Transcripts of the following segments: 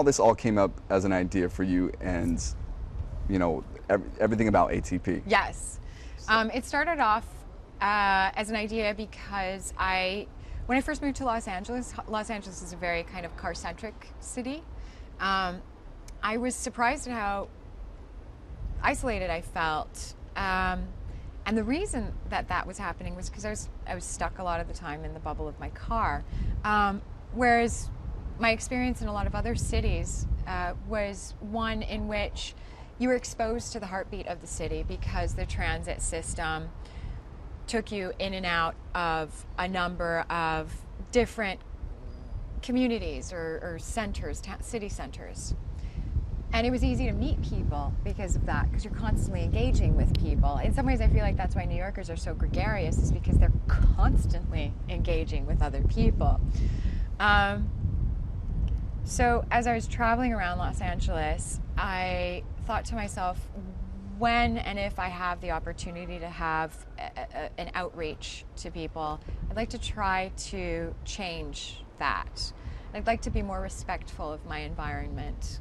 This all came up as an idea for you, and everything about ATP. Yes. It started off as an idea because when I first moved to Los Angeles is a very kind of car-centric city. I was surprised at how isolated I felt. And the reason that was happening was because I was stuck a lot of the time in the bubble of my car. Whereas my experience in a lot of other cities was one in which you were exposed to the heartbeat of the city because the transit system took you in and out of a number of different communities or centers, city centers. And it was easy to meet people because of that, because you're constantly engaging with people. In some ways, I feel like that's why New Yorkers are so gregarious, is because they're constantly engaging with other people. So as I was traveling around Los Angeles, I thought to myself, when and if I have the opportunity to have an outreach to people, I'd like to try to change that. I'd like to be more respectful of my environment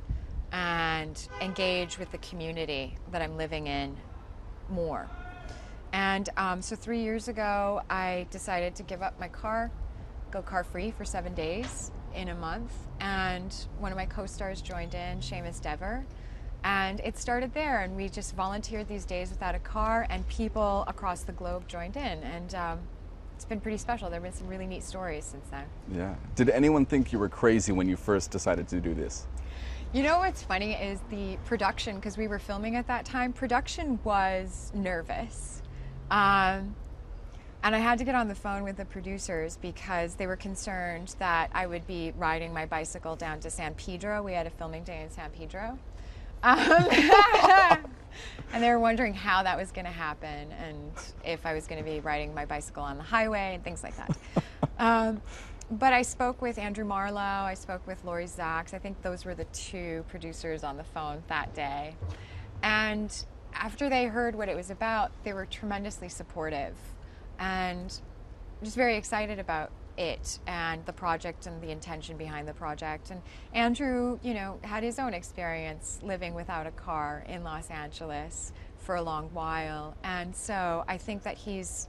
and engage with the community that I'm living in more. And so 3 years ago, I decided to give up my car, go car-free for 7 days in a month. And one of my co-stars joined in, Seamus Dever. And it started there, and we just volunteered these days without a car, and people across the globe joined in. And it's been pretty special. There have been some really neat stories since then. Yeah. Did anyone think you were crazy when you first decided to do this? You know what's funny is the production, because we were filming at that time, production was nervous. And I had to get on the phone with the producers because they were concerned that I would be riding my bicycle down to San Pedro. We had a filming day in San Pedro. And they were wondering how that was going to happen and if I was going to be riding my bicycle on the highway and things like that. But I spoke with Andrew Marlowe, I spoke with Laurie Zaks. I think those were the two producers on the phone that day. And after they heard what it was about, they were tremendously supportive and just very excited about it and the project and the intention behind the project. And Andrew, had his own experience living without a car in Los Angeles for a long while. And so I think that he's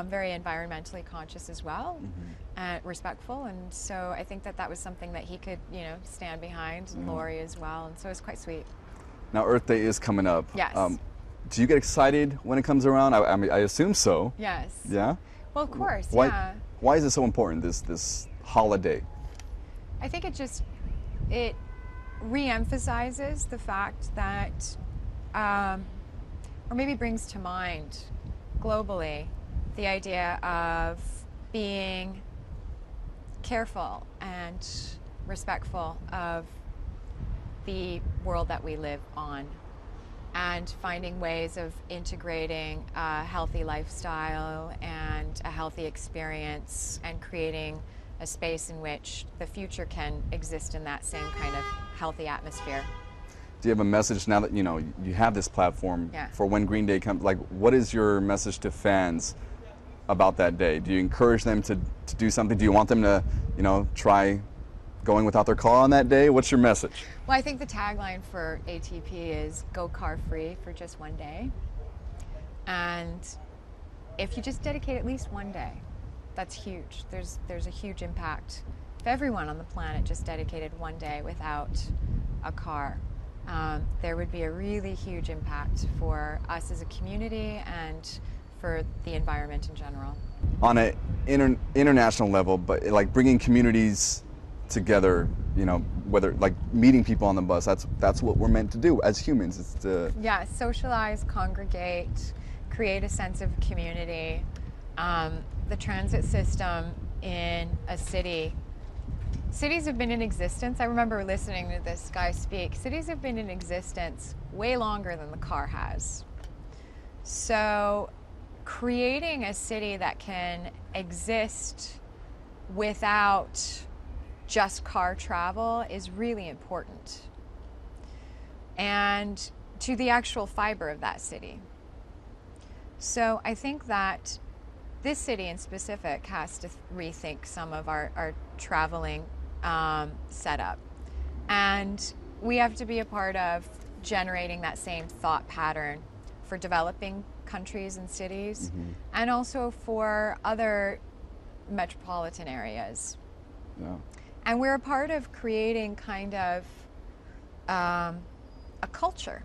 very environmentally conscious as well, and respectful. And so I think that was something that he could, stand behind, and Laurie as well. And so it's quite sweet. Now Earth Day is coming up. Yes. Do you get excited when it comes around? I mean, I assume so. Yes. Yeah? Well, of course, Why, yeah. Why is it so important, this holiday? I think it re-emphasizes the fact that, or maybe brings to mind globally the idea of being careful and respectful of the world that we live on, and finding ways of integrating a healthy lifestyle and a healthy experience and creating a space in which the future can exist in that same kind of healthy atmosphere. Do you have a message now that you have this platform for when Green Day comes? Like, what is your message to fans about that day? Do you encourage them to do something? Do you want them to, try going without their car on that day? What's your message? Well, I think the tagline for ATP is go car free for just one day. And if you just dedicate at least one day, that's huge. There's a huge impact. If everyone on the planet just dedicated one day without a car, there would be a really huge impact for us as a community and for the environment in general. On an international level, but like bringing communities together, whether like meeting people on the bus, that's what we're meant to do as humans. It's to socialize, congregate, create a sense of community. The transit system in a city. Cities have been in existence. I remember listening to this guy speak. Cities have been in existence way longer than the car has. So creating a city that can exist without just car travel is really important. And to the actual fiber of that city. So I think that this city in specific has to rethink some of our traveling setup. And we have to be a part of generating that same thought pattern for developing countries and cities, and also for other metropolitan areas. Yeah. And we're a part of creating kind of a culture,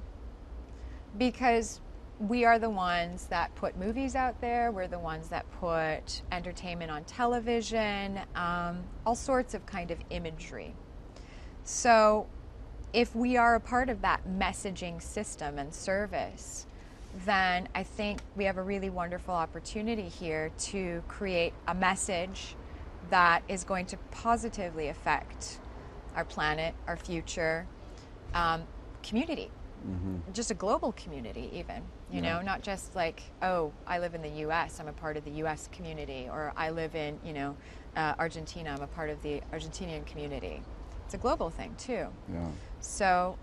because we are the ones that put movies out there, we're the ones that put entertainment on television, all sorts of kind of imagery. So if we are a part of that messaging system and service, then I think we have a really wonderful opportunity here to create a message that is going to positively affect our planet, our future, community, just a global community even, you know, not just like, oh, I live in the US, I'm a part of the US community, or I live in, you know, Argentina, I'm a part of the Argentinian community. It's a global thing too. Yeah. So,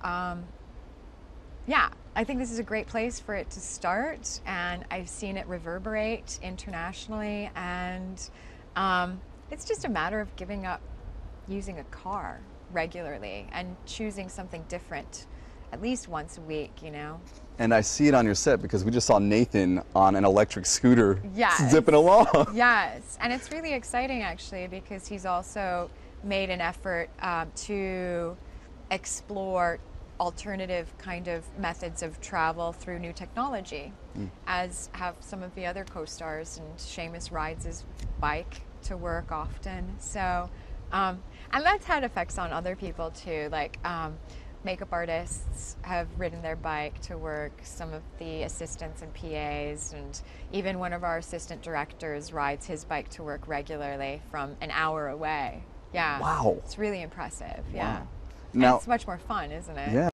yeah, I think this is a great place for it to start, and I've seen it reverberate internationally, and it's just a matter of giving up using a car regularly and choosing something different at least once a week, you know. And I see it on your set because we just saw Nathan on an electric scooter zipping along. Yes, and it's really exciting actually, because he's also made an effort to explore alternative kind of methods of travel through new technology, as have some of the other co-stars, and Seamus rides his bike to work often. So, and that's had effects on other people too, like makeup artists have ridden their bike to work, some of the assistants and PAs, and even one of our assistant directors rides his bike to work regularly from an hour away. Yeah. Wow. It's really impressive. Yeah. Wow. Now, it's much more fun, isn't it? Yeah.